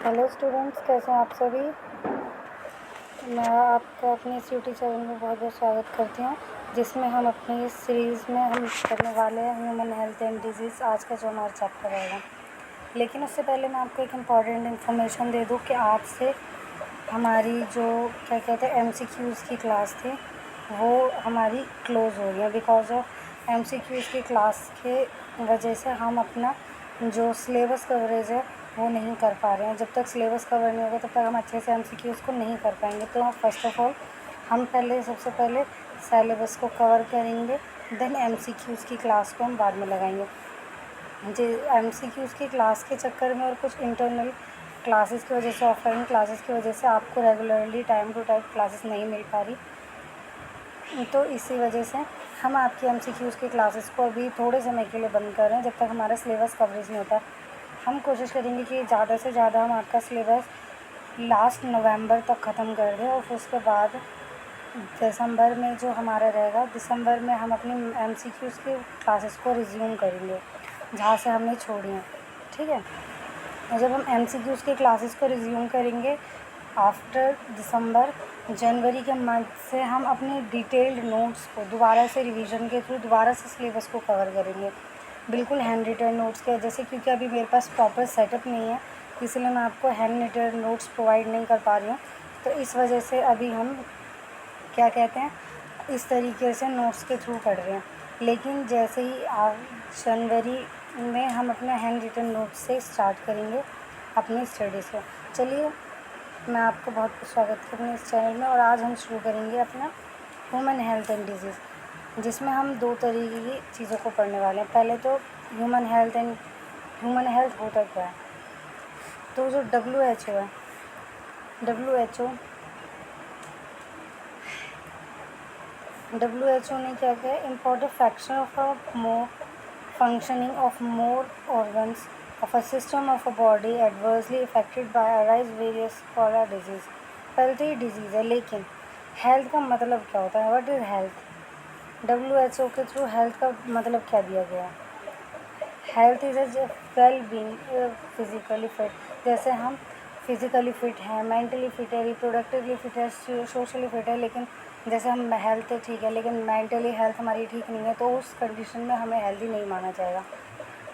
Hello students, कैसे हैं आप सभी। मैं आपका अपने इस यूट्यूब चैनल में बहुत बहुत स्वागत करती हूँ, जिसमें हम अपनी इस सीरीज़ में हम करने वाले हैं ह्यूमन हेल्थ एंड डिजीज़। आज का जो हमारा चैप्टर रहेगा, लेकिन उससे पहले मैं आपको एक इम्पॉर्टेंट इन्फॉर्मेशन दे दूँ कि आज से हमारी जो क्या कहते हैं MCQs की क्लास थी वो हमारी क्लोज़ हो रही है। बिकॉज ऑफ MCQs की क्लास के वजह से हम अपना जो सिलेबस कवरेज है वो नहीं कर पा रहे हैं। जब तक सिलेबस कवर नहीं होगा तब तक हम अच्छे से MCQs को नहीं कर पाएंगे। तो फर्स्ट ऑफ ऑल हम सबसे पहले सिलेबस को कवर करेंगे, देन MCQs की क्लास को हम बाद में लगाएंगे। जी, MCQs की क्लास के चक्कर में और कुछ इंटरनल क्लासेस की वजह से, ऑफलाइन क्लासेस की वजह से आपको regularly time to time classes नहीं मिल पा रही। तो इसी वजह से हम आपकी MCQs की क्लासेस को अभी थोड़े समय के लिए बंद कर रहे हैं, जब तक हमारा सिलेबस कवरेज नहीं होता। हम कोशिश करेंगे कि ज़्यादा से ज़्यादा हम आपका सिलेबस लास्ट नवंबर तक ख़त्म कर दें, और फिर उसके बाद दिसंबर में जो हमारा रहेगा, दिसंबर में हम अपनी MCQs की क्लासेस को रिज्यूम करेंगे जहाँ से हमने छोड़ी हैं। ठीक है, जब हम MCQs की क्लासेस को रिज्यूम करेंगे आफ्टर दिसंबर, जनवरी के मंथ से हम अपने डिटेल्ड नोट्स को दोबारा से रिवीजन के थ्रू दोबारा से सिलेबस को कवर करेंगे, बिल्कुल हैंड रिटन नोट्स के वजह से। क्योंकि अभी मेरे पास प्रॉपर सेटअप नहीं है, इसलिए मैं आपको हैंड रिटन नोट्स प्रोवाइड नहीं कर पा रही हूँ। तो इस वजह से अभी हम क्या कहते हैं, इस तरीके से नोट्स के थ्रू पढ़ रहे हैं। लेकिन जैसे ही जनवरी में हम अपने हैंड रिटन नोट्स से स्टार्ट करेंगे अपनी स्टडी से। चलिए, मैं आपको बहुत बहुत स्वागत करती हूँ इस चैनल में। और आज हम शुरू करेंगे अपना ह्यूमन हेल्थ एंड डिजीज़, जिसमें हम दो तरीके की चीज़ों को पढ़ने वाले हैं। पहले तो ह्यूमन हेल्थ होता क्या है। तो जो WHO है, WHO ने क्या किया, important factor of a more functioning of more organs of a system of a body adversely affected by arise various for a disease। पहले तो ये डिजीज़ है, लेकिन हेल्थ का मतलब क्या होता है, व्हाट इज़ हेल्थ। WHO के थ्रू हेल्थ का मतलब क्या दिया गया है। Health is a well being, physically fit. जैसे हम फिज़िकली फ़िट हैं, मेंटली फ़िट है, रिप्रोडक्टिवली फ़िट है, सोशली फ़िट है, लेकिन जैसे हम हेल्थ ठीक है लेकिन मेंटली हेल्थ हमारी ठीक नहीं है, तो उस कंडीशन में हमें हेल्दी नहीं माना जाएगा।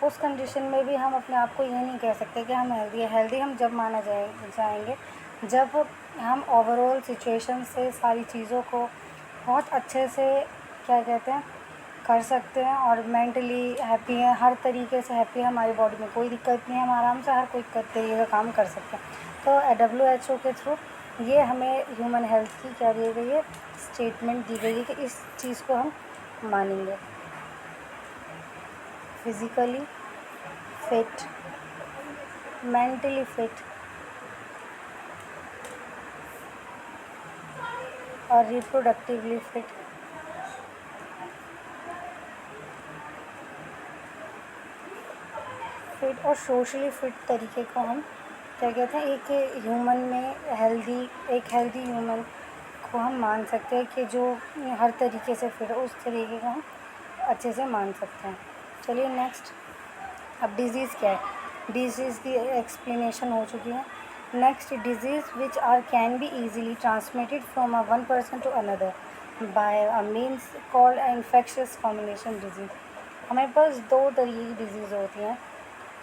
उस कंडीशन में भी हम अपने आप को ये नहीं कह सकते कि हम हेल्दी है। हेल्दी हम जब माना जाएंगे जब हम ओवरऑल सिचुएशन से सारी चीज़ों को बहुत अच्छे से क्या कहते हैं कर सकते हैं, और मेंटली हैप्पी हैं, हर तरीके से हैप्पी है, हमारी बॉडी में कोई दिक्कत नहीं है, हम आराम से हर कोई तरीके का काम कर सकते हैं। तो WHO के थ्रू ये हमें ह्यूमन हेल्थ की क्या दी गई है, स्टेटमेंट दी गई है कि इस चीज़ को हम मानेंगे। फिज़िकली फिट, मेंटली फिट और रिप्रोडक्टिवली फिट। और सोशली फिट तरीके को हम क्या कहते हैं, एक ह्यूमन में एक हेल्दी ह्यूमन को हम मान सकते हैं कि जो हर तरीके से फिट है, उस तरीके को हम अच्छे से मान सकते हैं। चलिए नेक्स्ट, अब डिज़ीज़ क्या है। डिज़ीज़ की एक्सप्लेनेशन हो चुकी है। Next, disease which can be easily transmitted from one person to another by a means called infectious combination disease. हमारे पास दो तरीके की डिज़ीज़ होती हैं,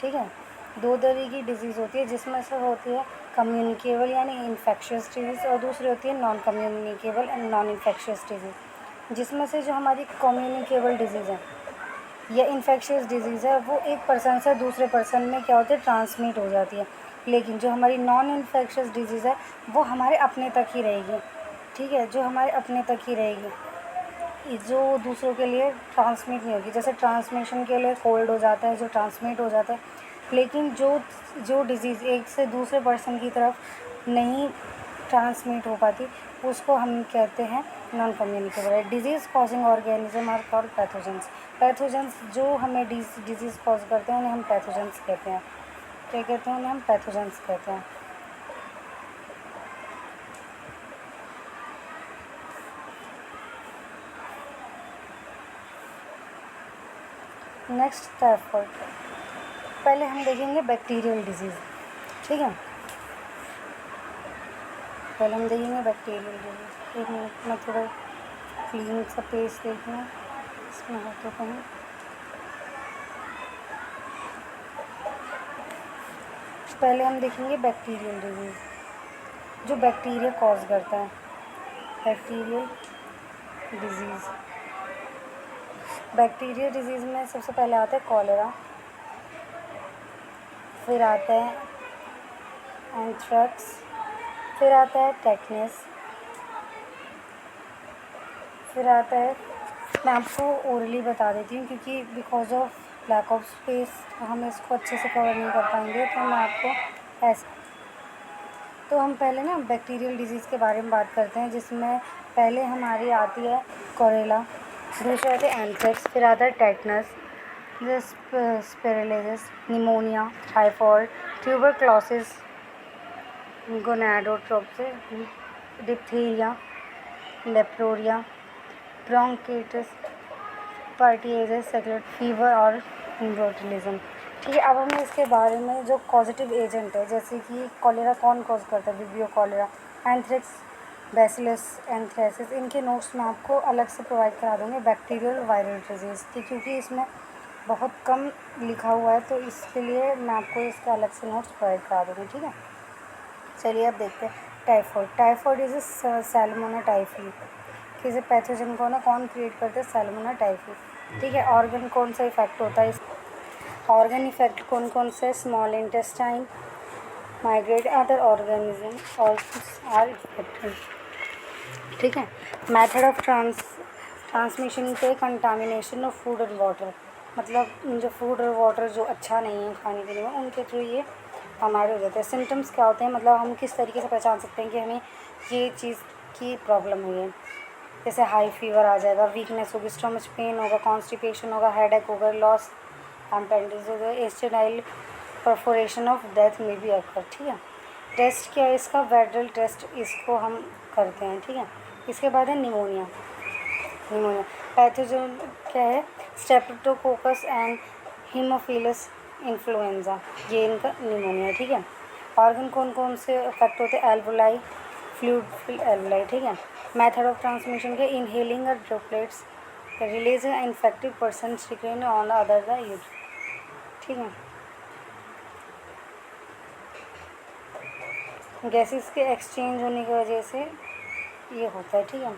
ठीक है। दो तरीके की डिज़ीज़ होती है, जिसमें से होती है कम्युनिकेबल यानी इन्फेक्शियस डिजीज़, और दूसरी होती है non communicable and non infectious disease. जिसमें से जो हमारी कम्युनिकेबल डिजीज़ है या इन्फेक्शियस डिजीज़ है, वो एक पर्सन से दूसरे पर्सन में क्या होती है, ट्रांसमिट हो जाती है। लेकिन जो हमारी नॉन इन्फेक्शियस डिजीज़ है वो हमारे अपने तक ही रहेगी, ठीक है, जो हमारे अपने तक ही रहेगी, जो दूसरों के लिए ट्रांसमिट नहीं होगी। जैसे ट्रांसमिशन के लिए कोल्ड हो जाता है, जो ट्रांसमिट हो जाता है, लेकिन जो डिज़ीज़ एक से दूसरे पर्सन की तरफ नहीं ट्रांसमिट हो पाती, उसको हम कहते हैं non communicable. Disease causing organism are called pathogens. जो हमें डिजीज़ कॉज करते हैं उन्हें हम पैथोजेंस कहते हैं। क्या कहते हैं, उन्हें हम पैथोजेंस कहते हैं। Next typhoid. पहले हम देखेंगे बैक्टीरियल डिजीज़, ठीक है। पहले हम देखेंगे बैक्टीरियल डिजीज़। एक मिनट में थोड़ा क्लीन सा पेज देखना इसमें हो तो कहीं। पहले हम देखेंगे बैक्टीरियल डिजीज़, जो बैक्टीरिया कॉज करता है। बैक्टीरियल डिजीज़, बैक्टीरियल डिजीज़ में सबसे पहले आता है कॉलेरा, फिर आता है एंथ्रेक्स, फिर आता है टेटनस, फिर आता है, मैं आपको ओरली बता देती हूँ क्योंकि because of lack of space हम इसको अच्छे से कवर नहीं कर पाएंगे, तो मैं आपको ऐसे, तो हम पहले ना बैक्टीरियल डिजीज़ के बारे में बात करते हैं, जिसमें पहले हमारी आती है कोरेला, दूसरा आता है एंथ्रेक्स, फिर आता है टेटनस, स्पेरेलिस, निमोनिया, टाइफॉइड, ट्यूबरक्लोसिस, गोनाडोट्रोपिस, डिप्थीरिया, लेप्रोरिया, ब्रोंकाइटिस, पार्टिएसिस, सेक्युलर फीवर और बोtulism। ठीक है, अब हमें इसके बारे में जो कॉजेटिव एजेंट है, जैसे कि कॉलेरा कौन कॉज करता है, vibrio cholera, anthrax, bacillus anthracis, इनके नोट्स मैं आपको अलग से प्रोवाइड करा दूँगी। बैक्टीरियल वायरल डिजीज़ की, क्योंकि इसमें बहुत कम लिखा हुआ है, तो इसके लिए मैं आपको इसका अलग से नोट्स प्रोवाइड करा दूँगी। ठीक है, चलिए अब देखते हैं टाइफॉइड। टाइफॉइड इज़ सैल्मोना टाइफी, किसी पैथोजन को ना कौन क्रिएट करते हैं, सैल्मोना टाइफी। ठीक है, ऑर्गन कौन सा इफेक्ट होता है, इस ऑर्गन इफेक्ट कौन कौन से, small intestine, migrate, other organism are affected. ठीक है, मेथड ऑफ ट्रांसमिशन पे contamination of food and water, मतलब जो फूड और वाटर जो अच्छा नहीं है खाने पीने में, उनके थ्रू ये हमारे हो जाते हैं। सिम्टम्स क्या होते हैं, मतलब हम किस तरीके से पहचान सकते हैं कि हमें ये चीज़ की प्रॉब्लम हुई है। जैसे हाई फीवर आ जाएगा, वीकनेस होगी, स्टमच पेन होगा, कॉन्स्टिपेशन होगा, हेडेक होगा, लॉस एम्पेंडिस होगा, एस्टेनाइल परफोरेशन ऑफ डेथ में भी अकर। ठीक है, टेस्ट क्या है इसका, वेडरल टेस्ट इसको हम करते हैं। ठीक है, इसके बाद है निमोनिया। निमोनिया पैथोजन क्या है, स्ट्रेप्टोकोकस एंड हीमोफिलस इन्फ्लुएंजा, ये इनका निमोनिया। ठीक है, ऑर्गन कौन कौन से अफेक्ट होते हैं, एल्वोलाई, फ्लूइड फिल एल्वोलाई। ठीक है, मेथड ऑफ ट्रांसमिशन के इनहेलिंग और droplets release infected person sticking on other the use. ठीक है, गैसेस के एक्सचेंज होने की वजह से ये होता है। ठीक है,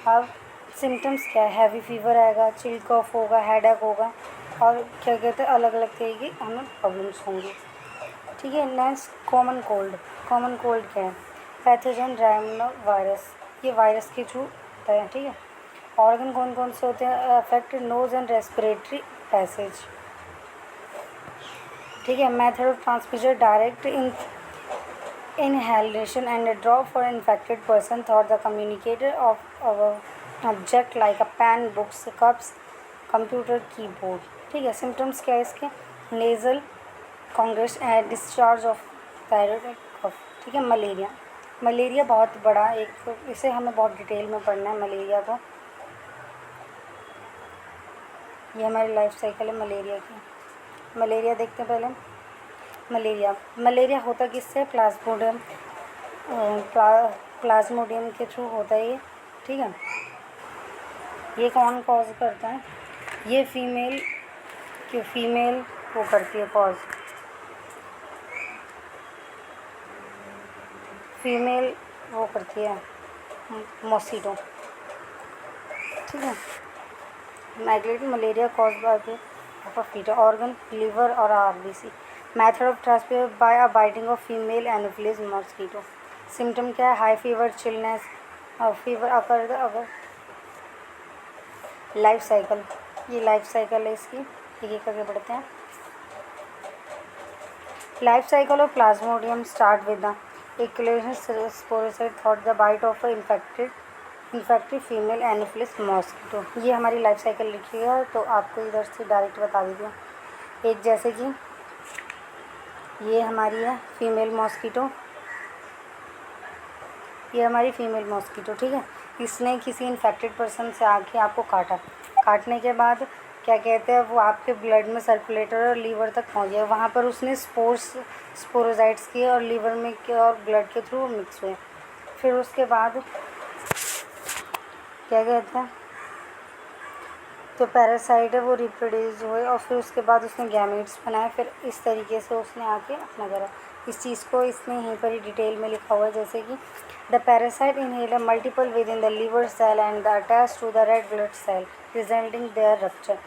अब सिम्टम्स क्या है, हैवी फीवर आएगा, चिल कफ होगा, हेडेक होगा, और क्या कहते हैं अलग अलग तरह की हमें प्रॉब्लम्स होंगी। ठीक है, next common cold. Common cold क्या है, पैथोजन राइनो वायरस, ये वायरस के थ्रू होता है। ठीक है, ऑर्गन कौन कौन से होते हैं affected, nose and respiratory passage. ठीक है, method of transmission direct inhalation and a drop for infected person thought the communicator of our object like a pen, books, cups, computer, keyboard। ठीक है, सिम्टम्स क्या है इसके, नेज़ल कॉन्ग्रेस and discharge of thyroid cough. ठीक है, malaria. Malaria बहुत बड़ा एक, इसे हमें बहुत डिटेल में पढ़ना है मलेरिया को। ये हमारी लाइफ साइकिल है मलेरिया की। मलेरिया देखते हैं पहले। मलेरिया होता किससे, प्लाज्मोडियम के थ्रू होता है ये। ठीक है, ये कौन कॉज करता है, ये फीमेल वो करती है कॉज, फीमेल वो करती है मॉस्किटो। ठीक है, माइग्रेट मलेरिया कॉज बाय फीटर, ऑर्गन लीवर और RBC. Method of transmission by a biting of female Anopheles mosquito. Symptom क्या है, high fever, chillness, fever occur. अगर लाइफ साइकिल, ये लाइफ साइकिल है इसकी, एक एक करके पढ़ते हैं। Life cycle of Plasmodium start with the inoculation sporozoite through the bite of infected female Anopheles mosquito. ये हमारी लाइफ साइकिल लिखी है, तो आपको इधर से डायरेक्ट बता दीजिए। एक जैसे कि ये हमारी है फीमेल मॉस्किटो, ये हमारी फीमेल मॉस्किटो। ठीक है, इसने किसी इन्फेक्टेड पर्सन से आके आपको काटा, काटने के बाद क्या कहते हैं, वो आपके ब्लड में सर्कुलेटर और लीवर तक पहुंच गया। वहाँ पर उसने स्पोरोजाइट्स किए और लीवर में किया और ब्लड के थ्रू मिक्स हुए। फिर उसके बाद क्या कहते हैं, तो पैरासाइट है वो रिप्रोड्यूस हुए और फिर उसके बाद उसने गैमेट्स बनाए। फिर इस तरीके से उसने आके अपना करा। इस चीज़ को इसने यहीं पर ही डिटेल में लिखा हुआ है, जैसे कि the parasite inhale multiple with in the liver cell and the attach to the red blood cell resulting their rupture.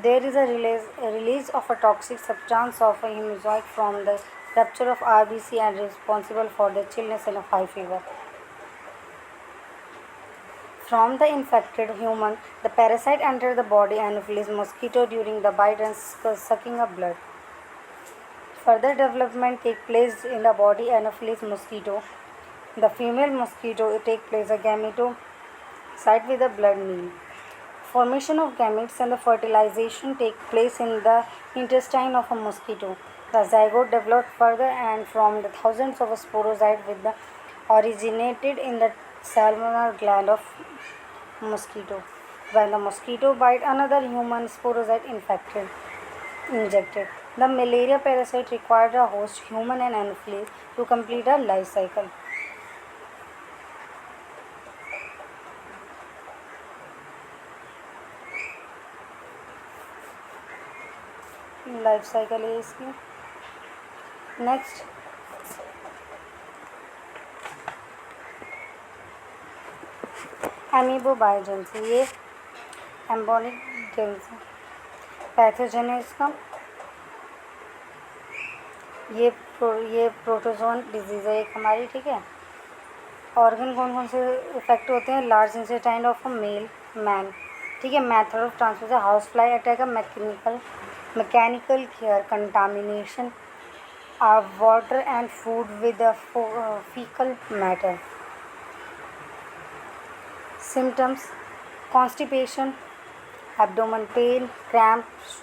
There is a release of a toxic substance of a hemozoic from the rupture of RBC and responsible for the chillness and a high fever. From the infected human, the parasite enters the body and flees mosquito during the bite and sucking of blood. Further development takes place in the body and flees mosquito. The female mosquito take place a gametocite with a blood meal. Formation of gametes and the fertilization take place in the intestine of a mosquito. The zygote developed further and from the thousands of sporozoites with the originated in the salmonella gland of mosquito. When the mosquito bite another human sporozoite injected. The malaria parasite required a host, human and anopheles, to complete a life cycle. Life cycle है इसकी। Next एमीबोबायोजेंस, ये एम्बोनिक gents pathogen है इसका। ये protozoan disease है एक हमारी, ठीक है। ऑर्गन कौन कौन से इफेक्ट होते हैं, large intestine of a male man, ठीक है। Method of transmission, house fly attack, mechanical care, contamination water and food with fecal matter. Symptoms: constipation, abdomen pain, cramps,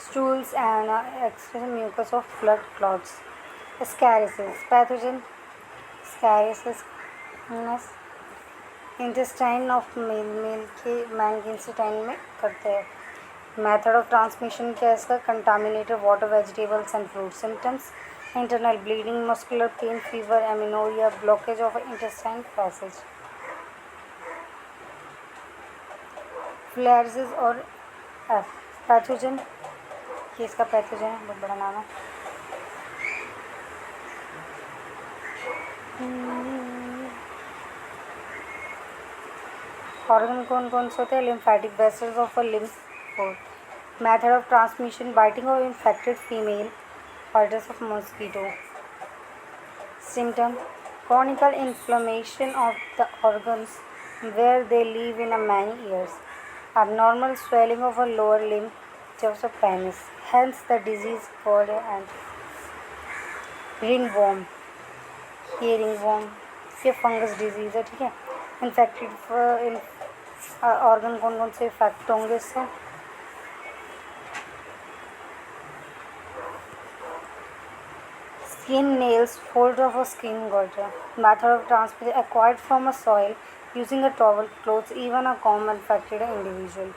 stools and excess mucus of blood clots. Scariasis, pathogen scariasis intestine of male के man के intestine में करते हैं। Method of transmission क्या है इसका, contaminated water, vegetables and fruit. Symptoms: internal bleeding, muscular pain, fever, amenorrhoea, blockage of intestine passage. Filariasis और pathogen, ये इसका पैथोजन है, बहुत बड़ा नाम है। ऑर्गन कौन कौन से होते हैं, lymphatic vessels of a lymph. Method of transmission, biting of infected female biters of mosquito. Symptom: chronic inflammation of the organs where they live in a many years, abnormal swelling of a lower limb, just a penis, hence the disease called and ringworm। ये ringworm ये fungus disease है, ठीक है। Infected organ कौन कौन से effect होंगे इससे, skin, nails, fold of a skin गॉटर। Method of transmission, acquired from a soil using a towel, clothes, even a common infected individual.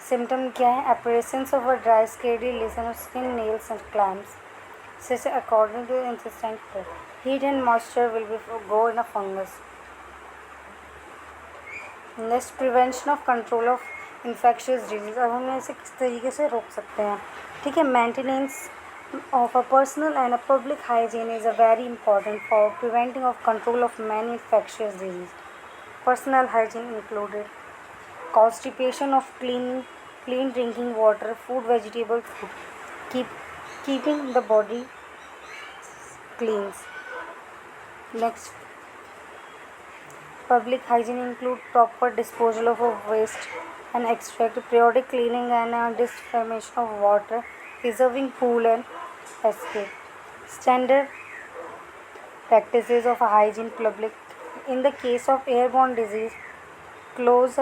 Symptom क्या है, appearance of a dry scaly lesion of skin, nails and clams. According to intestine, heat and moisture will be grow in a fungus. Next, prevention of control of infectious disease। अब हम इसे किस तरीके से रोक सकते हैं, ठीक है। Maintenance of a personal and a public hygiene is a very important for preventing of control of many infectious disease. Personal hygiene included constipation of clean drinking water, food, vegetable food, keeping the body clean. Next, public hygiene include proper disposal of waste and extract, periodic cleaning and disinfection of water, preserving pool and escape. Standard practices of hygiene public. In the case of airborne disease, close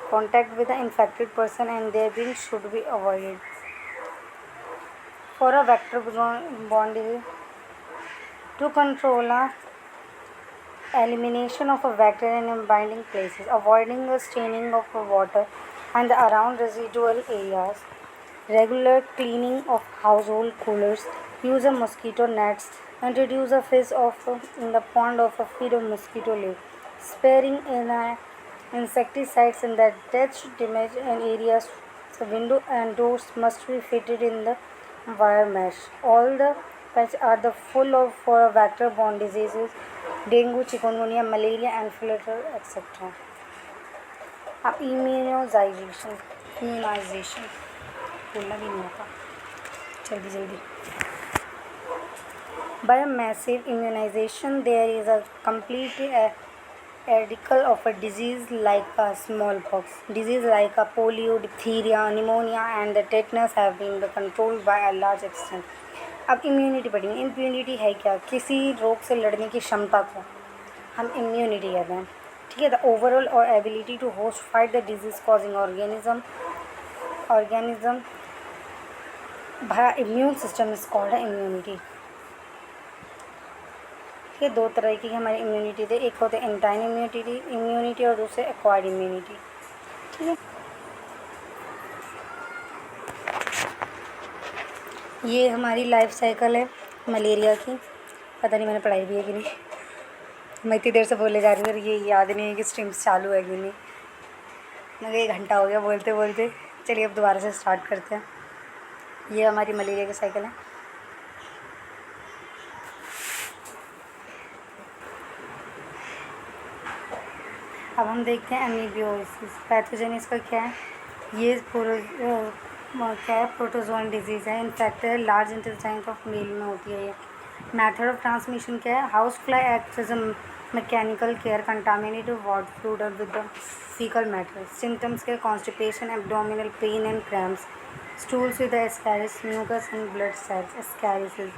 contact with the infected person and their being should be avoided. For a vector-borne disease, to control elimination of a vector in binding places, avoiding the staining of water and around residual areas. Regular cleaning of household coolers, use of mosquito nets, introduce a fish in the pond of a feed of mosquito live. Sparing insecticides in the touched damaged areas. The window and doors must be fitted in the wire mesh. All the pets are the full of for vector-borne diseases, dengue, chikungunya, malaria, influenza, etc. Immunization बोलना भी नहीं होता जल्दी by a massive immunization there is a complete eradication of a disease like a smallpox, disease like a polio, diphtheria, pneumonia and the tetanus have been controlled by a large extent. अब immunity पढ़ेंगे. Immunity है क्या? किसी रोग से लड़ने की क्षमता को हम इम्यूनिटी कहते हैं. ठीक है. द ओवरऑल और ability to host fight the disease causing organism by immune system is called immunity. ये दो तरह की हमारी इम्यूनिटी थे. एक होते हैं एंटाइन इम्यूनिटी और दूसरे एक्वायर्ड इम्यूनिटी. ठीक है. ये हमारी लाइफ साइकिल है मलेरिया की. पता नहीं मैंने पढ़ाई भी है कि नहीं. मैं इतनी देर से बोले जा रही हूँ और ये याद नहीं है कि स्ट्रीम्स चालू है कि नहीं. मुझे 1 घंटा हो गया बोलते बोलते. चलिए अब दोबारा से स्टार्ट करते हैं. ये हमारी मलेरिया की साइकिल है. अब हम देखते हैं एमीबियोसिस. पैथोजन इसका क्या है? ये क्या है? प्रोटोजोन डिजीज़ है. Infected large intestine of male में होती है ये. मेथड ऑफ ट्रांसमिशन क्या है? House fly acts as a mechanical carrier contaminated water fluid with the faecal matter. Symptoms के constipation, abdominal pain and cramps, stools with ascaris, mucus and blood cells. Ascariasis.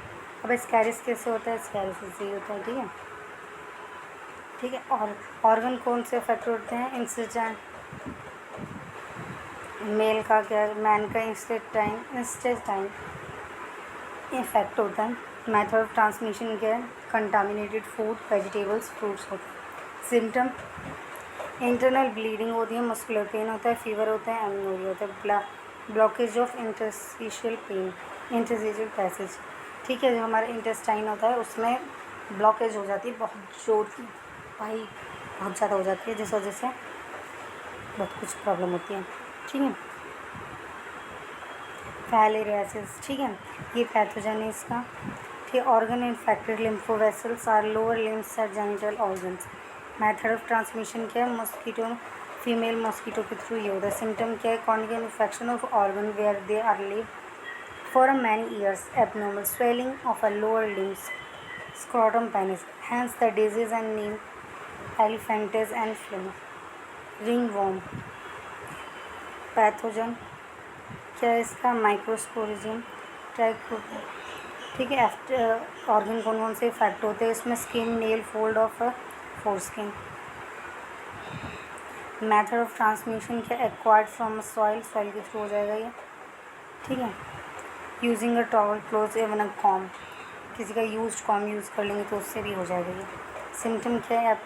अब ascaris कैसे होता है? Ascariasis से ही होता है. ठीक है. ठीक है. और ऑर्गन कौन से अफेक्ट होते हैं? इंटेस्टाइन. मेल का क्या? मैन का इंटेस्टाइन इफेक्ट होता है. मेथड ऑफ ट्रांसमिशन क्या है? कंटामिनेटेड फूड, वेजिटेबल्स, फ्रूट्स होते हैं. सिम्टम इंटरनल ब्लीडिंग होती है, मस्कुलर पेन होता है, फीवर होता है, एमोनिया होता है, blockage of interstitial pain, interstitial passage. ठीक है. जो हमारा इंटेस्टाइन होता है उसमें ब्लॉकेज हो जाती है बहुत जोर की. भाई बहुत ज़्यादा हो जाती है जिस वजह से बहुत कुछ प्रॉब्लम होती है. ठीक है. फाइलेरियासिस. ठीक है. ये पैथोजन है इसका. ठीक. Organ infected lymph vessels are lower limbs are genital organs. Method of transmission क्या है? मॉस्किटो, फीमेल मॉस्किटो के थ्रू ये होता है. सिम्टम क्या है? Chronic infection of organ where they are live for many years, abnormal swelling of a lower limbs, scrotum penis, hence the disease and name elephantiasis and phlegm. Ringworm. Pathogen क्या है इसका? Microsporum, ट्राइकोट. ठीक है. Organ कौन से effect होते हैं इसमें? Skin, nail, fold of foreskin. Method of transmission क्या? एक्वायर्ड फ्रॉम सॉइल के थ्रू हो जाएगा ये. ठीक है. Using a towel, cloth, even a comb. किसी का यूज्ड कॉम यूज़ कर लेंगे तो उससे भी हो जाएगा ये. सिम्टम क्या है?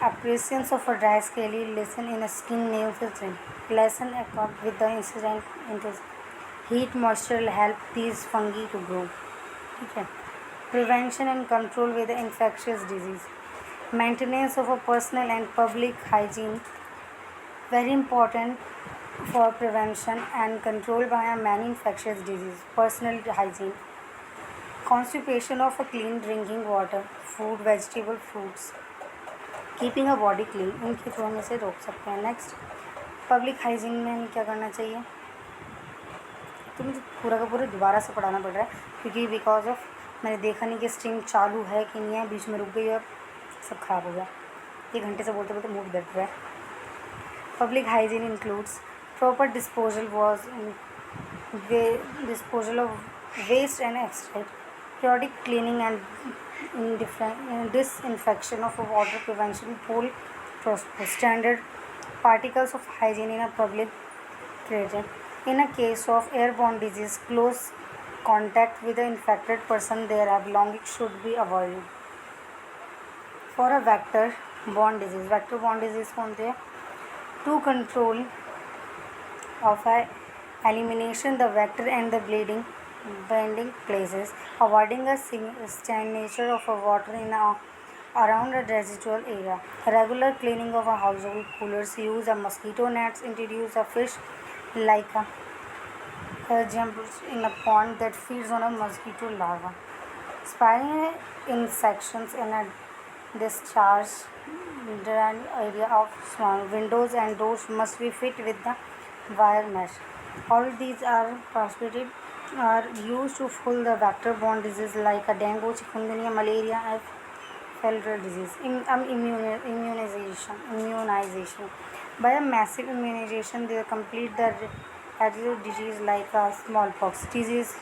appearance of a dry scaly lesion in a skin, nails and skin. Lesion occurred with the incident. Heat, moisture will help these fungi to grow. ठीक है. Prevention and control with the infectious disease. Maintenance of a personal and public hygiene very important for prevention and control by a many infectious disease. Personal hygiene. Constipation of a clean drinking water, food, vegetable, fruits. Keeping a body clean. इनके through हम इसे रोक सकते हैं. Next, public hygiene में हमें क्या करना चाहिए? तो मुझे पूरा का पूरा दोबारा से पढ़ाना पड़ रहा है क्योंकि बिकॉज ऑफ मैंने देखा नहीं कि स्ट्रीम चालू है कि नहीं है. बीच में रुक गई और सब खराब हो गया. 1 घंटे से बोलते बोलते मूड दर्द रहा है. Public hygiene includes proper disposal of waste and extract, periodic cleaning and disinfection of water, prevention, pool transport, standard particles of hygiene in a public place. In a case of airborne disease, close contact with the infected person their belongings should be avoided. For a vector-borne disease कौन थे? To control of elimination the vector and the bleeding bending places, avoiding a stagnation of water around a residual area. Regular cleaning of a household coolers, use a mosquito nets, introduce a fish like jumps in a pond that feeds on a mosquito larva. Spraying insections in a discharge drain area of small windows and doors must be fit with the wire mesh. All these are used to full the vector-borne disease like a dengue, chikungunya, malaria, and febrile disease. Immunization. By a massive immunization, they complete the residual disease like smallpox disease,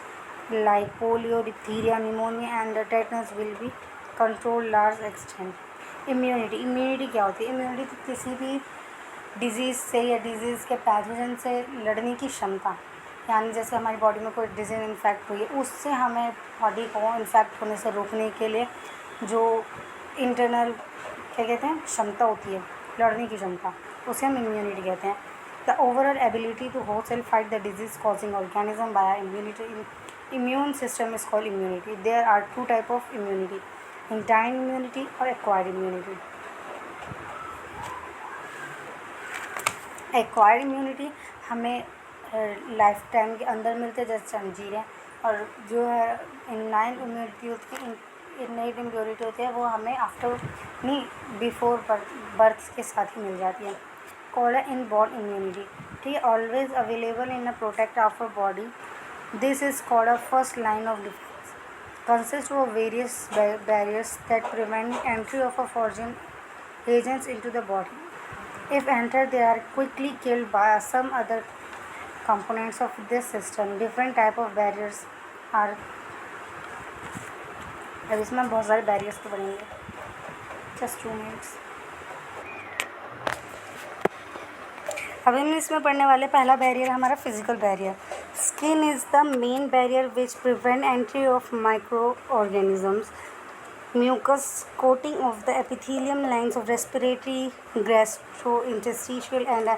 like polio, diphtheria, pneumonia, and the tetanus will be controlled large extent. Immunity क्या होती है? Immunity तो किसी भी disease से या disease के pathogen से लड़ने की क्षमता, यानी जैसे हमारी बॉडी में कोई डिजीज़ इन्फेक्ट हुई है, उससे हमें बॉडी को इन्फेक्ट होने से रोकने के लिए जो इंटरनल क्या कहते हैं क्षमता होती है, लड़ने की क्षमता, उसे हम इम्यूनिटी कहते हैं. The overall ability to host and fight the disease causing organism by immunity immune system is called immunity. There are two type of immunity, inherent immunity or acquired immunity. Acquired immunity हमें life time के अंदर मिलते हैं जैसे हम जी रहे हैं, और जो है इनलाइन इम्यूनिटी होती है, इननेट इम्यूनिटी होती है, वो हमें आफ्टर नहीं बिफोर बर्थ के साथ ही मिल जाती है. Called inborn immunity. ठीक है, always available in a protect our body. This is called a first line of defense. Consists of various barriers that prevent entry of a foreign agents into the body. If entered, they are quickly killed by some other components of this system. Different type of barriers are. अब इसमें बहुत सारे barriers तो बनेंगे. Just 2 minutes. अभी हम इसमें पढ़ने वाले पहला बैरियर हमारा physical barrier. Skin is the main barrier which prevent entry of micro organisms. Mucus coating of the epithelium lines of respiratory, gastrointestinal and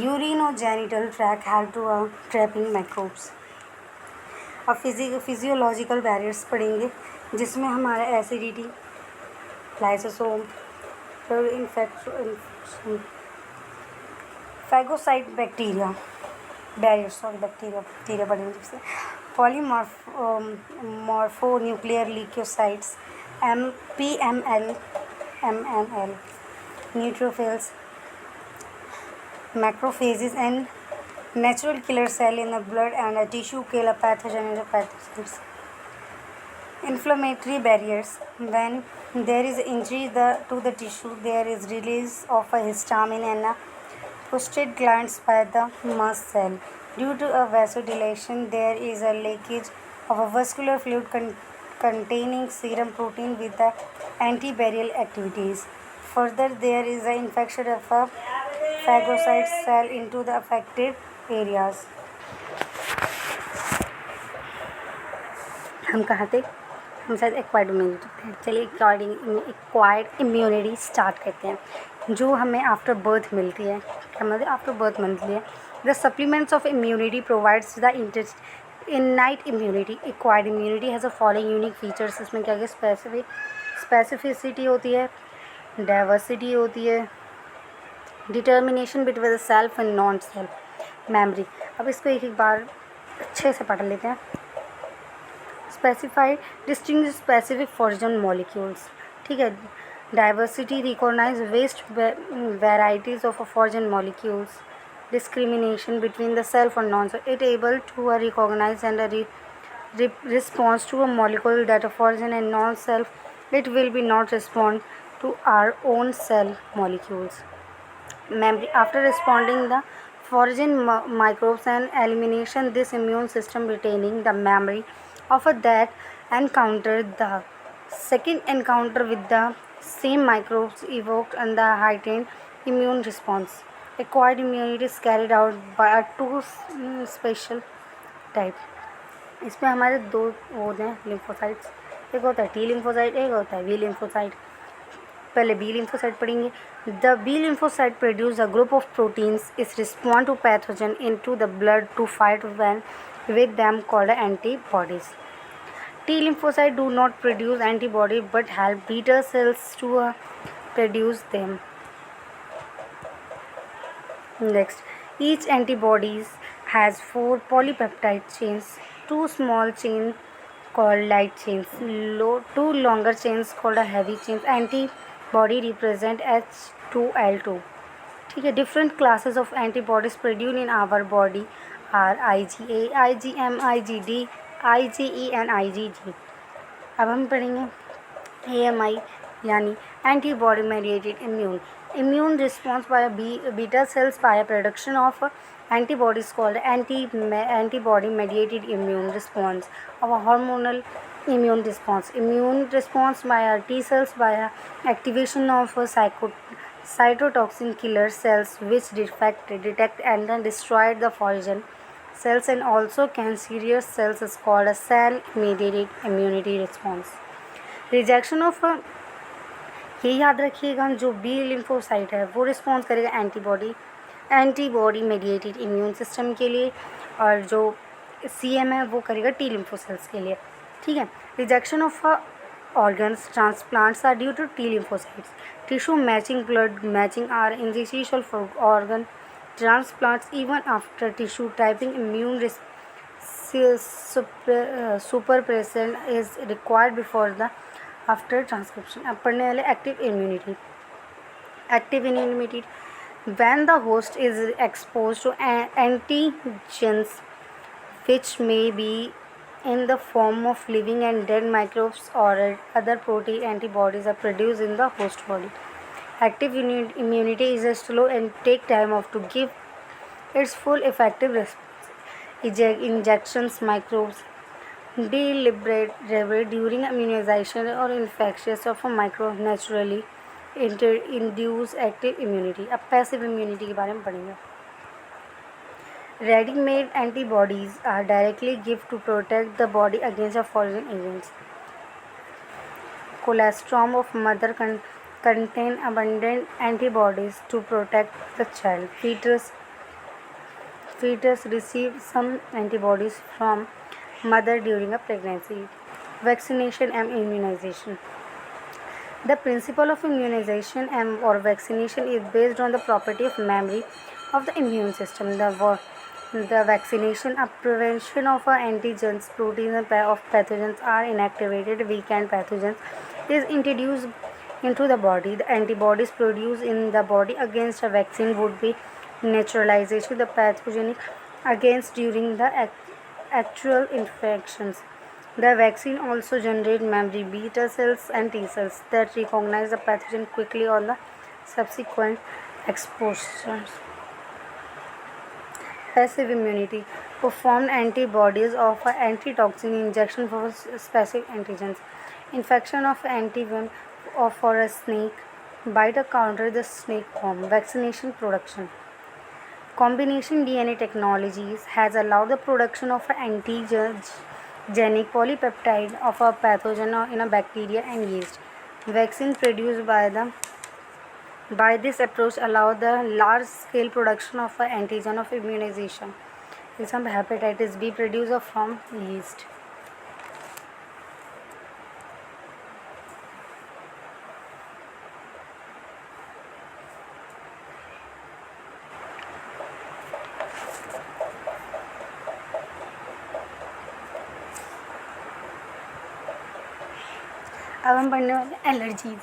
urinogenital tract help to trapping microbes. अब physiological barriers पढ़ेंगे जिसमें हमारा acidity, lysosome, infection, phagocyte bacteria पढ़ेंगे जिससे polymorphonuclear leukocytes, PML, MML, neutrophils, macrophages and natural killer cell in the blood and a tissue kill a pathogen in the pathogens. Inflammatory barriers. When there is injury to the tissue, there is release of a histamine and a prostate glands by the mast cell. Due to a vasodilation, there is a leakage of a vascular fluid containing serum protein with the antibacterial activities. Further, there is an infection of a phagocyte cell into the affected areas. हम कहाँ थे? हम शायद acquired immunity थे. चलिए acquired immunity start करते हैं जो हमें आफ्टर बर्थ मिलती है. क्या मतलब आफ्टर बर्थ मिलती है? The supplements of immunity provides the innate immunity. Acquired immunity has a following unique features. इसमें क्या क्या स्पेसिफिसिटी होती है, डाइवर्सिटी होती है, determination between the self and non self, memory. अब इसको एक एक बार अच्छे से पढ़ लेते हैं. Specified distinguish specific foreign molecules. ठीक है. Diversity recognize vast varieties of foreign molecules. Discrimination between the self और non self. It able to recognize and response to a molecule that a foreign and non-self, it will be not respond to our own cell molecules. Memory. After responding the foreign microbes and elimination, this immune system retaining the memory of that encounter. The second encounter with the same microbes evoked and the heightened immune response. Acquired immunity is carried out by a two special type. इसमें हमारे दो होते हैं lymphocytes. एक होता है T lymphocyte, एक होता है वी लिम्फोसाइट. पहले बी लिम्फोसाइट पढ़ेंगे. The B lymphocyte produce a group of proteins is respond to pathogen in to the blood to fight when with them called antibodies. T lymphocytes do not produce antibody but help beta cells to produce them. Next, each antibodies has 4 polypeptide chains, 2 small chains called light chains, 2 longer chains called a heavy chains. Antibody represent H2L2. ठीक है. Different classes of antibodies produced in our body are IgA, IgM, IgD, IgE and IgG. अब हम पढ़ेंगे AMI यानी antibody mediated immune response by beta cells by production of antibodies called antibody mediated immune response of a hormonal immune response by T cells by activation of cytotoxin killer cells which detect and then destroy the foreign cells and also cancerous cells is called a cell mediated immunity response. Rejection of, ये याद रखिएगा, जो B lymphocyte है वो response करेगा antibody mediated immune system के लिए, और जो CM है वो करेगा टी लिम्फोसेल्स के लिए. ठीक है. Rejection of organs transplants are due to T lymphocytes. Tissue matching, blood matching are essential for organ transplants. Even after tissue typing, immune suppression is required before the after transcription. अब पढ़ने वाले active immunity. When the host is exposed to antigens which may be in the form of living and dead microbes or other protein, antibodies are produced in the host body. Active immunity is slow and take time off to give its full effective response. Injections microbes deliberate during immunization or infectious of a microbe naturally induce active immunity. अब passive immunity के बारे में पढ़ेंगे. Ready-made antibodies are directly given to protect the body against foreign agents. Colostrum of mother contain abundant antibodies to protect the child. Fetus receive some antibodies from mother during a pregnancy. Vaccination and immunization. The principle of immunization or vaccination is based on the property of memory of the immune system. The vaccination of prevention of antigens, proteins and of pathogens are inactivated. Weakened pathogens is introduced into the body. The antibodies produced in the body against a vaccine would be neutralization the pathogenic against during the actual infections. The vaccine also generates memory beta cells and T cells that recognize the pathogen quickly on the subsequent exposures. Passive immunity. Performed antibodies offer antitoxin injection for specific antigens. Infection of antivenom for a snake bite counter the snake worm. Vaccination production. Combination DNA technologies has allowed the production of antigenic polypeptide of a pathogen in a bacteria and yeast. Vaccine produced by this approach allow the large-scale production of antigen of immunization. Example: hepatitis B produced from yeast. अब हम पढ़ने वाले allergies.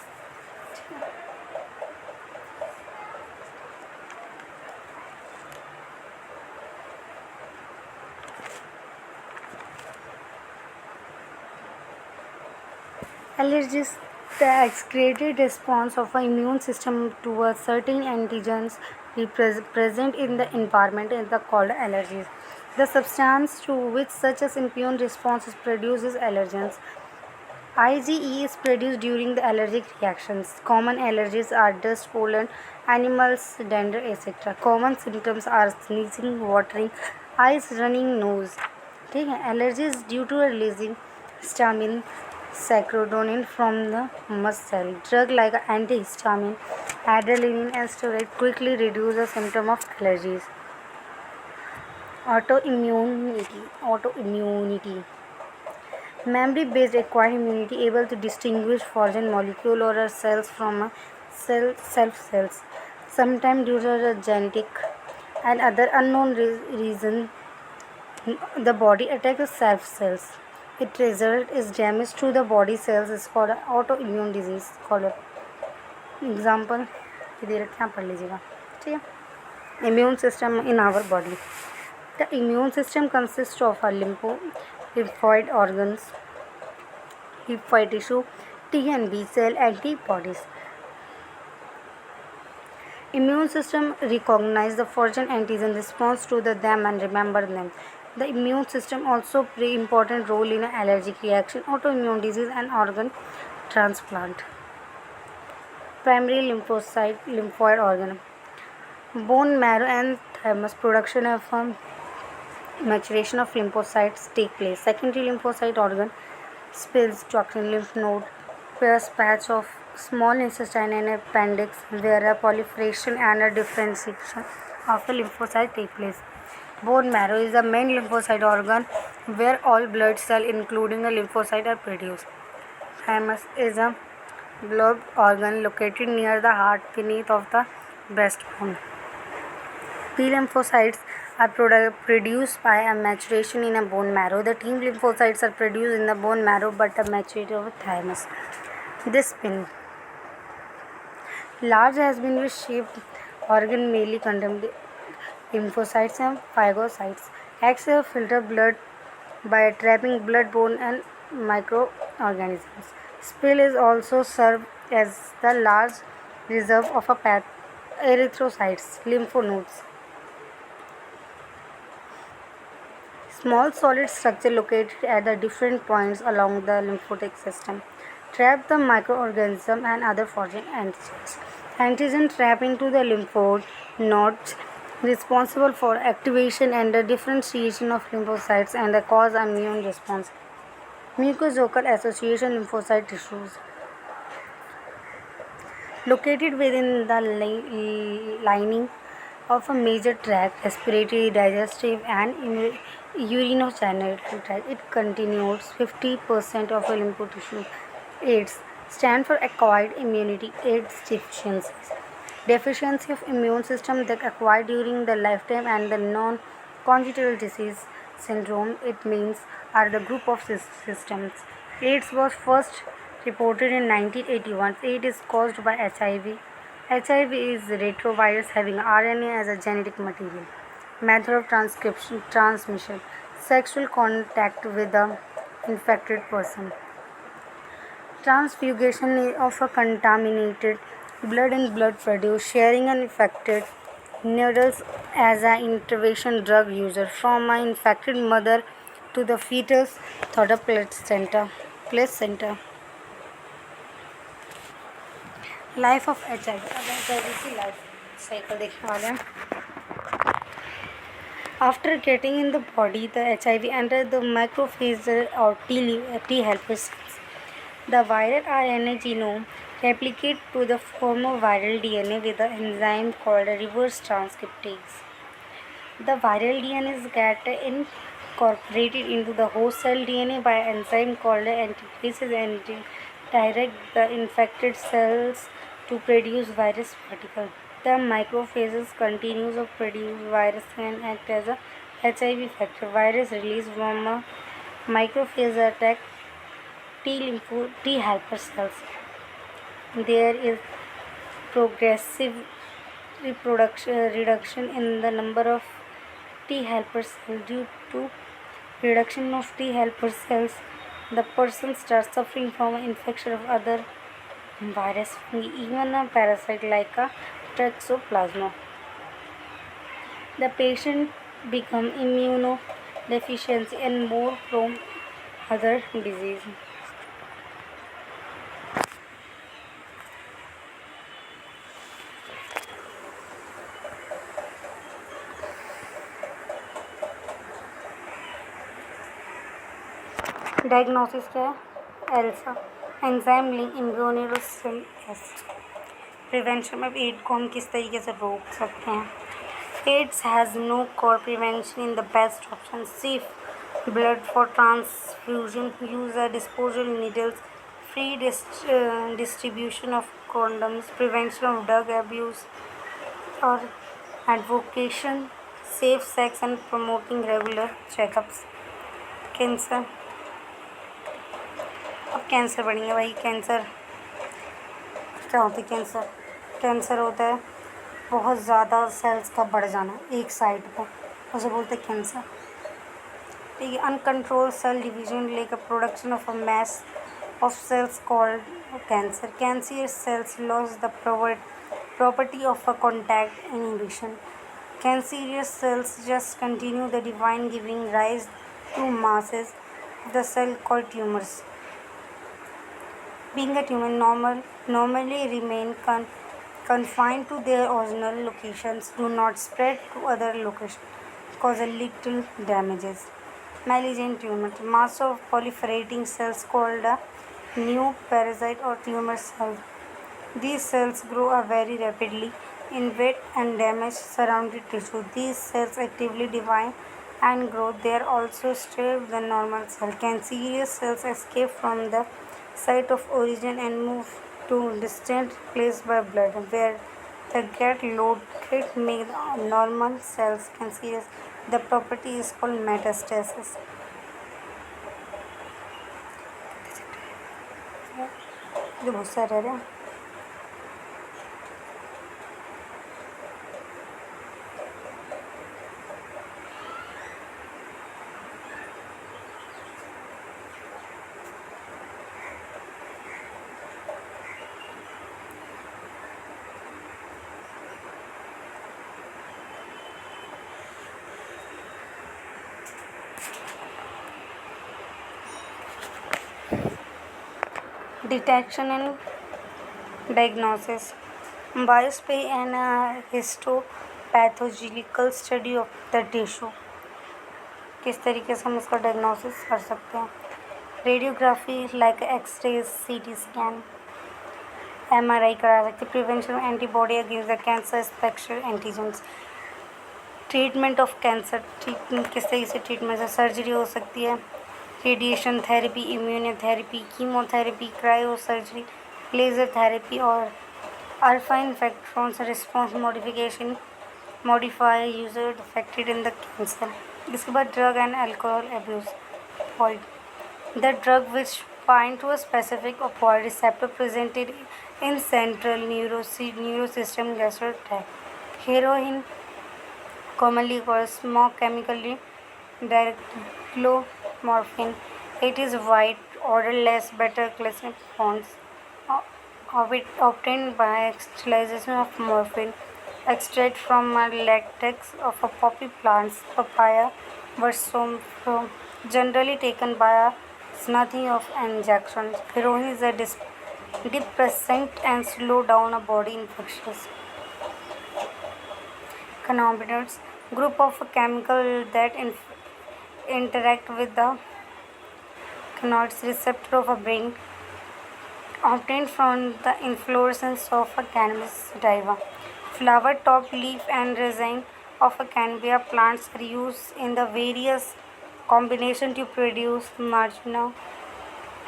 Allergies, the excreted response of an immune system to a certain antigens present in the environment is called allergies. The substance to which such an immune response is produced is allergens. IgE is produced during the allergic reactions. Common allergies are dust, pollen, animals, dander, etc. Common symptoms are sneezing, watering, eyes, running nose. ठीक है. Allergies due to releasing histamine serotonin from the mast cell. Drugs like antihistamine, adrenaline, and steroid quickly reduce the symptom of allergies. Autoimmunity. Memory-based acquired immunity able to distinguish foreign molecule or a cells from a self cells. Sometimes due to the genetic and other unknown reason, the body attacks the self cells. It result is damage to the body cells is called autoimmune disease. called example ये दे रखे हैं, आप पढ़ लीजिएगा, ठीक है। Immune system in our body. The immune system consists of a lymphoid organs, lymphoid tissue, T and B cell, antibodies. Immune system recognize the foreign antigen, response to them and remember them. The immune system also play important role in allergic reaction, autoimmune disease and organ transplant. Primary lymphoid organ, bone marrow and thymus production of maturation of lymphocytes take place. Secondary lymphocyte organ, spills, toxin, lymph node, pairs patch of small intestine and appendix where a proliferation and a differentiation of the lymphocyte take place. Bone marrow is the main lymphocyte organ where all blood cells including a lymphocyte are produced. Thymus is a lobed organ located near the heart beneath of the breastbone. T lymphocytes are produced by a maturation in a bone marrow. The T lymphocytes are produced in the bone marrow but a maturity of thymus. This pin large has been with shaped organ mainly contained lymphocytes and phagocytes. Acts as a filter blood by trapping blood-borne and microorganisms. Spill is also served as the large reserve of a erythrocytes, lymph nodes. Small solid structure located at the different points along the lymphatic system trap the microorganism and other foreign antigens. Antigen trap into the lymph nodes responsible for activation and the differentiation of lymphocytes and the cause immune response. Mucosal association lymphocyte tissues located within the lining of a major tract, respiratory, digestive, and urinary tract. It contains 50% of a lymph tissue. AIDS stand for acquired immunity. AIDS deficiencies. Deficiency of immune system that acquired during the lifetime and the non-congenital disease syndrome. It means are the group of systems. AIDS was first reported in 1981. AIDS is caused by HIV. HIV is retrovirus having RNA as a genetic material. Method of transmission: sexual contact with the infected person. Transfusion of a contaminated blood and blood produce, sharing an infected needles as an intervention drug user from an infected mother to the fetus through the placenta. Life of HIV. अब HIV की life cycle देखने वाले हैं. After getting in the body, the HIV enters the macrophage or T helper cells. The viral RNA genome replicates to the form of viral DNA with an enzyme called reverse transcriptase. The viral DNA is get incorporated into the host cell DNA by an enzyme called antiphase and direct the infected cells to produce virus particles. The macrophages continues to produce virus and act as a HIV factor. Virus released from a macrophage attack T helper cells. There is progressive reduction in the number of T helper cells. Due to reduction of T helper cells, the person starts suffering from an infection of other virus, even a parasite like a toxoplasma. The patient become immunodeficiency and more prone other disease. Diagnosis क्या है? ELISA enzyme link immuno cell prevention में AIDS को हम किस तरीके से रोक सकते हैं? AIDS has no cure prevention in the best option safe blood for transfusion use disposal needles free distribution of condoms, prevention of drug abuse or advocation, safe sex and promoting regular checkups. Cancer, अब cancer बढ़ेंगे भाई। Cancer क्या होता है? Cancer होता है बहुत ज़्यादा सेल्स का बढ़ जाना एक साइड पर, उसे बोलते हैं कैंसर। ठीक है। अनकंट्रोल सेल डिवीजन लेकर production of a mass of cells called cancer. Cancerous cells lose the property of a contact inhibition. Cancerous cells just continue the divine, giving rise to masses of the cell called tumors. Being a tumor normally remain confined to their original locations, do not spread to other locations, cause a little damages. Malignant tumor, mass of proliferating cells called a new parasite or tumor cell. These cells grow very rapidly, invade and damage surrounding tissue. These cells actively divide and grow. They are also stripped the normal cell. Cancerous cells escape from the site of origin and move to distant place by blood, where they get loaded, make normal cells cancerous. The property is called metastasis. जो बहुत सारे रहे detection and diagnosis. Biopsy and histopathological study of the tissue. किस तरीके से हम इसका diagnosis कर सकते हैं? Radiography like x-rays, CT scan, MRI करा सकते हैं। Prevention antibody against the cancer, special antigens. Treatment of cancer, treatment किस तरीके से ट्रीटमेंट है? सर्जरी हो सकती है, radiation therapy, immunotherapy, chemotherapy, cryo surgery, laser therapy और alpha interferons response modification modify user affected in the cancer. इसके बाद drug and alcohol abuse point, the drug which bind to a specific opioid receptor presented in central neurosystem gastric tract. Heroin, commonly called smoke chemically diglomorphine. It is white, odorless, better classic forms of it obtained by extraction of morphine extract from a latex of a poppy plants, papaya, versum, generally taken by a snuffing of injections. Heroin is a depressant and slow down a body infections. Cannabinoids, group of chemicals that interact with the cannabinoids receptor of a brain, obtained from the inflorescence of a cannabis sativa. Flower, top, leaf and resin of a cannabis plants are used in the various combination to produce marginal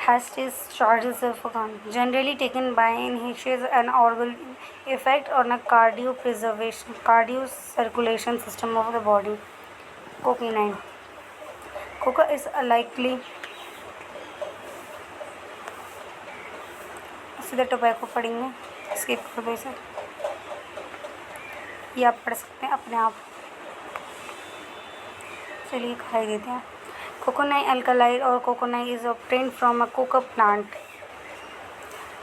hasties charges of generally taken by enhances an organ effect on a cardio circulation system of the body. Cocaine. Coca is a likely सीधा tobacco पढ़ेंगे, skip कर दो इसे, ये आप पढ़ सकते हैं अपने आप। चलिए खाई देते हैं। Coconut alkaloid or coconut is obtained from a coca plant.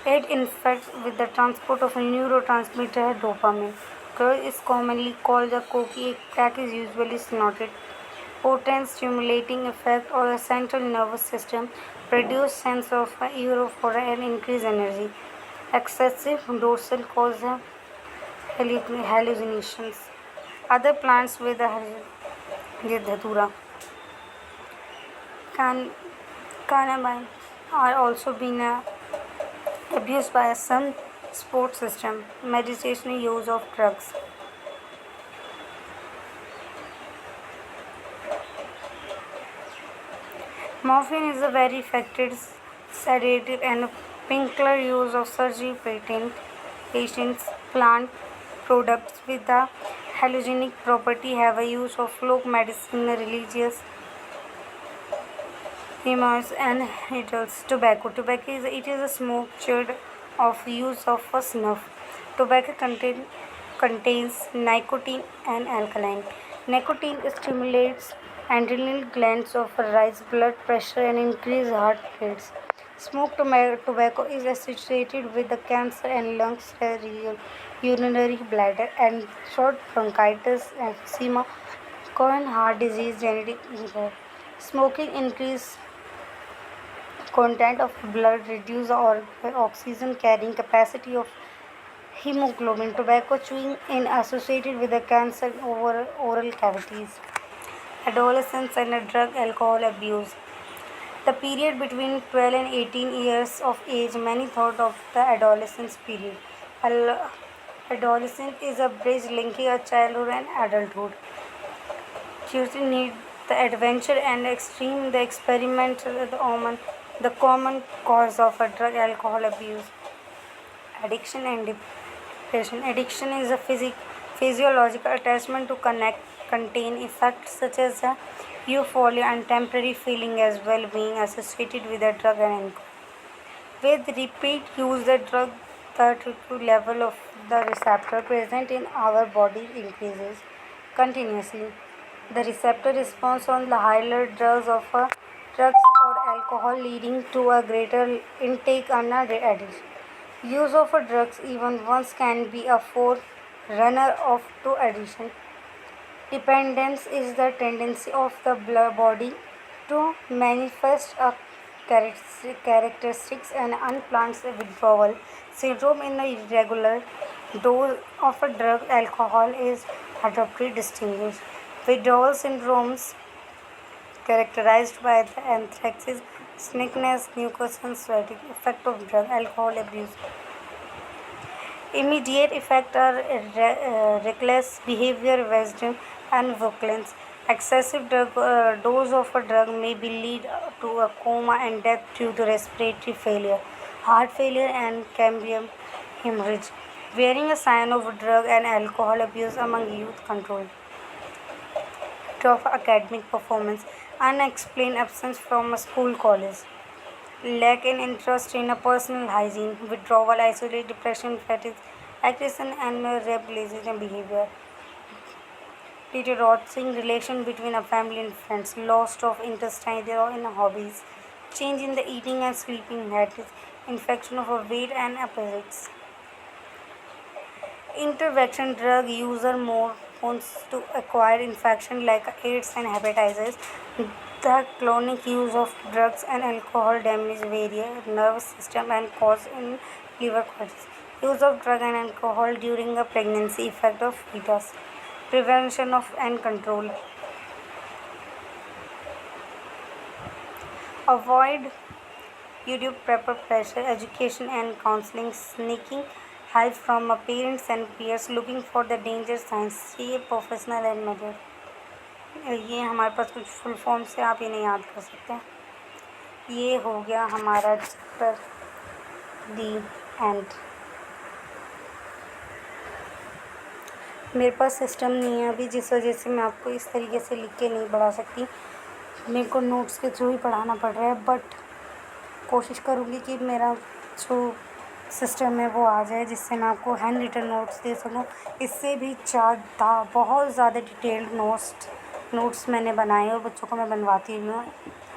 It interferes with the transport of neurotransmitter dopamine. Coca is commonly called the cocaine. Crack is usually snorted. Potent stimulating effect on the central nervous system, produce sense of euphoria and increase energy. Excessive dosage causes hallucinations. Other plants with the धतूरा, कानाबाइन, are also being abused by some sports system. Medicinal use of drugs. Morphine is a very effective sedative and painkiller use of surgery patients. Plant products with the hallucinogenic property have a use of folk medicine, religious humors and rituals. Tobacco. It is a smoke chewed of use of a snuff. Tobacco contains nicotine and alkaline. Nicotine stimulates adrenal glands of rise blood pressure and increase heart rates. Smoked tobacco is associated with the cancer and lungs, urinary bladder, and throat bronchitis, emphysema, coronary heart disease, genetic disorder. Smoking increase content of blood, reduce oxygen carrying capacity of hemoglobin. Tobacco chewing is associated with the cancer over oral cavities. Adolescence and drug alcohol abuse. The period between 12 and 18 years of age, many thought of the adolescence period. Adolescence is a bridge linking a childhood and adulthood. Children need the adventure and extreme, the experiment, the common cause of a drug alcohol abuse. Addiction and depression. Addiction is a physiological attachment to contain effects such as euphoria and temporary feeling as well being associated with a drug and alcohol. With repeat use, the drug the level of the receptor present in our body increases continuously. The receptor response on the higher drugs or alcohol leading to a greater intake and addiction. Use of drugs even once can be a forerunner of to addiction. Dependence is the tendency of the body to manifest a characteristics and unplanned withdrawal syndrome in a irregular dose of a drug alcohol is adopted distinguished. Withdrawal syndromes characterized by the anthraxis, sickness, mucus, and sweating effect of drug alcohol abuse. Immediate effect are reckless behavior, wisdom, and violence. Excessive dose of a drug may be lead to a coma and death due to respiratory failure, heart failure, and cambium hemorrhage. Wearing a sign of drug and alcohol abuse among youth control. Of academic performance, unexplained absence from a school college, lack in interest in a personal hygiene, withdrawal, isolate, depression, fatigue, aggression, and rebellion behavior, deteriorating relation between a family and friends, loss of interest in hobbies, change in the eating and sleeping habits, infection of a weight and appetites. Intervention drug user more prone to acquire infection like AIDS and hepatitis. The chronic use of drugs and alcohol damage various nervous system and cause in liver crisis. Use of drug and alcohol during a pregnancy effect of fetus. Prevention of and control. Avoid YouTube proper pressure, education and counseling, sneaking help from parents and peers, looking for the danger signs, see a professional and method. ये हमारे पास कुछ full form से आप इन्हें याद कर सकते हैं. ये हो गया हमारा चैप्टर दी एंड. मेरे पास सिस्टम नहीं है अभी, जिस वजह से मैं आपको इस तरीके से लिख के नहीं पढ़ा सकती. मेरे को नोट्स के थ्रू ही पढ़ाना पड़ रहा है, बट कोशिश करूँगी कि मेरा जो सिस्टम है वो आ जाए, जिससे मैं आपको हैंड रिटन नोट्स दे सकूँ. इससे भी ज़्यादा बहुत ज़्यादा डिटेल्ड नोट्स मैंने बनाए और बच्चों को मैं बनवाती हूँ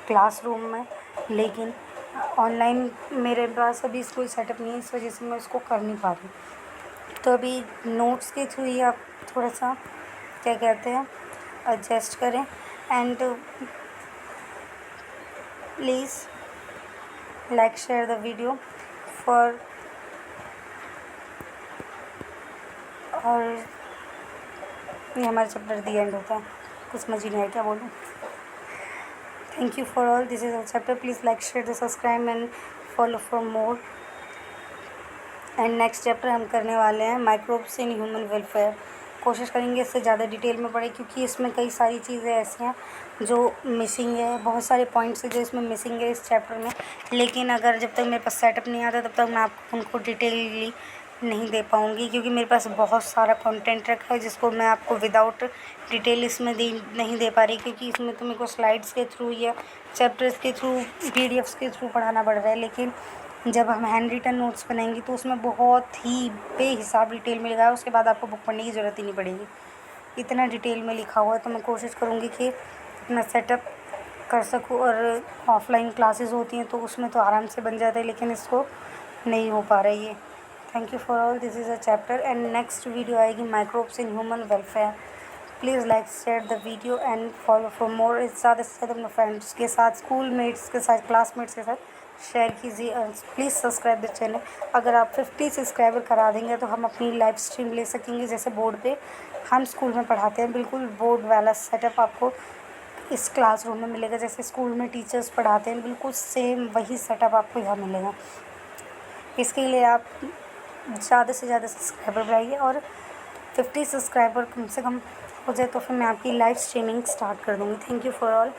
क्लासरूम में, लेकिन ऑनलाइन मेरे पास अभी कोई सेटअप नहीं है, इस वजह से मैं उसको कर नहीं पा रही. तो अभी नोट्स के थ्रू ही आप थोड़ा सा क्या कहते हैं एडजस्ट करें. And please like share the video for. और ये हमारा चैप्टर दी एंड होता है. कुछ समझ ही नहीं आया क्या बोलूँ. Thank you for all. This is our chapter. Please like, share, subscribe and follow for more. And next chapter हम करने वाले हैं माइक्रोब्स इन ह्यूमन वेलफेयर। कोशिश करेंगे इससे ज़्यादा डिटेल में पढ़े, क्योंकि इसमें कई सारी चीज़ें ऐसी हैं जो मिसिंग है, बहुत सारे पॉइंट्स हैं जो इसमें मिसिंग है इस चैप्टर में। लेकिन अगर जब तक मेरे पास सेटअप नहीं आता तब तक मैं आपको उनको डिटेलली नहीं दे पाऊँगी, क्योंकि मेरे पास बहुत सारा कंटेंट रखा है जिसको मैं आपको विदाउट डिटेल इसमें नहीं दे पा रही, क्योंकि इसमें तो मेरे को स्लाइड्स के थ्रू या चैप्टर्स के थ्रू पीडीएफ्स के थ्रू पढ़ाना पड़ रहा है। लेकिन जब हम हैंड रिटन नोट्स बनाएंगे तो उसमें बहुत ही बेहिसाब डिटेल में लिखा है, उसके बाद आपको बुक पढ़ने की ज़रूरत ही नहीं पड़ेगी, इतना डिटेल में लिखा हुआ है। तो मैं कोशिश करूँगी कि अपना सेटअप कर सकूँ। और ऑफलाइन क्लासेस होती हैं तो उसमें तो आराम से बन जाता है, लेकिन इसको नहीं हो पा रही है। Thank you for all. This is a chapter and next video आएगी microbes in human welfare. Please like, share the video and follow for more. ज़्यादा से ज़्यादा अपने फ्रेंड्स के साथ, स्कूल मेट्स के साथ, क्लासमेट्स के साथ शेयर कीजिए। Please subscribe the channel. अगर आप 50 सब्सक्राइबर करा देंगे तो हम अपनी लाइव स्ट्रीम ले सकेंगे, जैसे बोर्ड पे हम स्कूल में पढ़ाते हैं। बिल्कुल बोर्ड वाला सेटअप आपको इस क्लासरूम में मिलेगा, जैसे स्कूल में टीचर्स पढ़ाते हैं, बिल्कुल सेम वही सेटअप आपको यहाँ मिलेगा। इसके लिए आप ज़्यादा से ज़्यादा सब्सक्राइबर बढ़ाइए, और 50 सब्सक्राइबर कम से कम हो जाए तो फिर मैं आपकी लाइव स्ट्रीमिंग स्टार्ट कर दूँगी। Thank you for all.